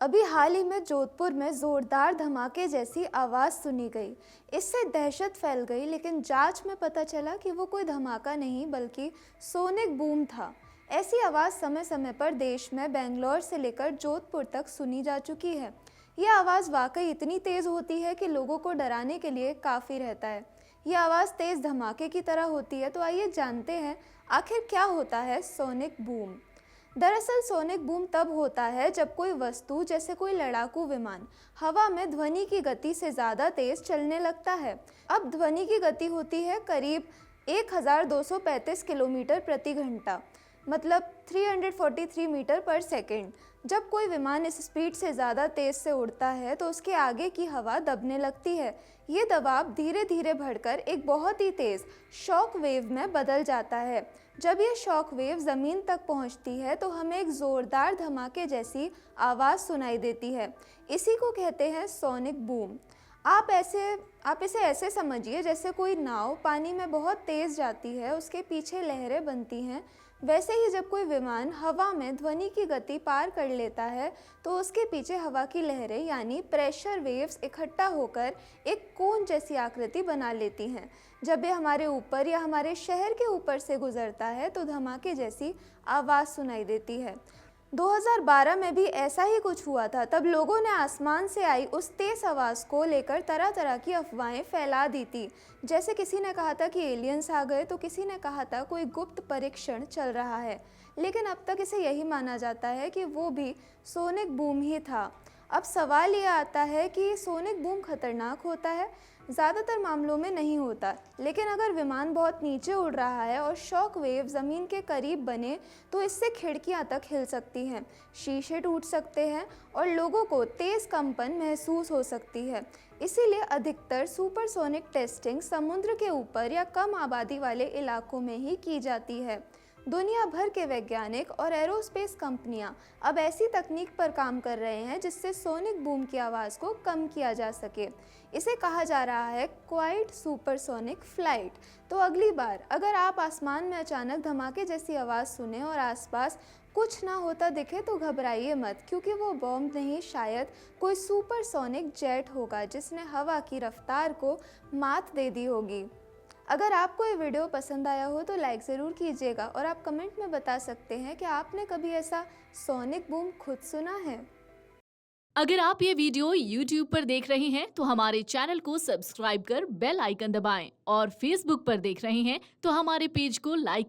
अभी हाल ही में जोधपुर में जोरदार धमाके जैसी आवाज़ सुनी गई। इससे दहशत फैल गई, लेकिन जांच में पता चला कि वो कोई धमाका नहीं बल्कि सोनिक बूम था। ऐसी आवाज़ समय समय पर देश में बेंगलोर से लेकर जोधपुर तक सुनी जा चुकी है। यह आवाज़ वाकई इतनी तेज़ होती है कि लोगों को डराने के लिए काफ़ी रहता है। यह आवाज़ तेज़ धमाके की तरह होती है, तो आइए जानते हैं आखिर क्या होता है सोनिक बूम। दरअसल सोनिक बूम तब होता है जब कोई वस्तु, जैसे कोई लड़ाकू विमान, हवा में ध्वनि की गति से ज़्यादा तेज चलने लगता है। अब ध्वनि की गति होती है करीब 1235 किलोमीटर प्रति घंटा, मतलब 343 मीटर पर सेकेंड। जब कोई विमान इस स्पीड से ज़्यादा तेज़ से उड़ता है तो उसके आगे की हवा दबने लगती है। ये दबाव धीरे धीरे बढ़कर एक बहुत ही तेज़ शॉक वेव में बदल जाता है। जब ये शॉक वेव ज़मीन तक पहुंचती है तो हमें एक ज़ोरदार धमाके जैसी आवाज़ सुनाई देती है। इसी को कहते हैं सोनिक बूम। आप इसे ऐसे समझिए जैसे कोई नाव पानी में बहुत तेज़ जाती है, उसके पीछे लहरें बनती हैं। वैसे ही जब कोई विमान हवा में ध्वनि की गति पार कर लेता है तो उसके पीछे हवा की लहरें यानी प्रेशर वेव्स इकट्ठा होकर एक कोन जैसी आकृति बना लेती हैं। जब ये हमारे ऊपर या हमारे शहर के ऊपर से गुजरता है तो धमाके जैसी आवाज़ सुनाई देती है। 2012 में भी ऐसा ही कुछ हुआ था। तब लोगों ने आसमान से आई उस तेज आवाज़ को लेकर तरह तरह की अफवाहें फैला दी थी। जैसे किसी ने कहा था कि एलियंस आ गए, तो किसी ने कहा था कोई गुप्त परीक्षण चल रहा है। लेकिन अब तक इसे यही माना जाता है कि वो भी सोनिक बूम ही था। अब सवाल ये आता है कि सोनिक बूम खतरनाक होता है? ज़्यादातर मामलों में नहीं होता, लेकिन अगर विमान बहुत नीचे उड़ रहा है और शॉक वेव ज़मीन के करीब बने तो इससे खिड़कियां तक हिल सकती हैं, शीशे टूट सकते हैं और लोगों को तेज़ कंपन महसूस हो सकती है। इसीलिए अधिकतर सुपरसोनिक टेस्टिंग समुद्र के ऊपर या कम आबादी वाले इलाकों में ही की जाती है। दुनिया भर के वैज्ञानिक और एरोस्पेस कंपनियां अब ऐसी तकनीक पर काम कर रहे हैं जिससे सोनिक बूम की आवाज़ को कम किया जा सके। इसे कहा जा रहा है क्वाइट सुपरसोनिक फ्लाइट। तो अगली बार अगर आप आसमान में अचानक धमाके जैसी आवाज़ सुने और आसपास कुछ ना होता दिखे तो घबराइए मत, क्योंकि वो बॉम्ब नहीं, शायद कोई सुपरसोनिक जेट होगा जिसने हवा की रफ्तार को मात दे दी होगी। अगर आपको ये वीडियो पसंद आया हो तो लाइक ज़रूर कीजिएगा और आप कमेंट में बता सकते हैं कि आपने कभी ऐसा सोनिक बूम खुद सुना है। अगर आप ये वीडियो YouTube पर देख रहे हैं तो हमारे चैनल को सब्सक्राइब कर बेल आइकन दबाएं और Facebook पर देख रहे हैं तो हमारे पेज को लाइक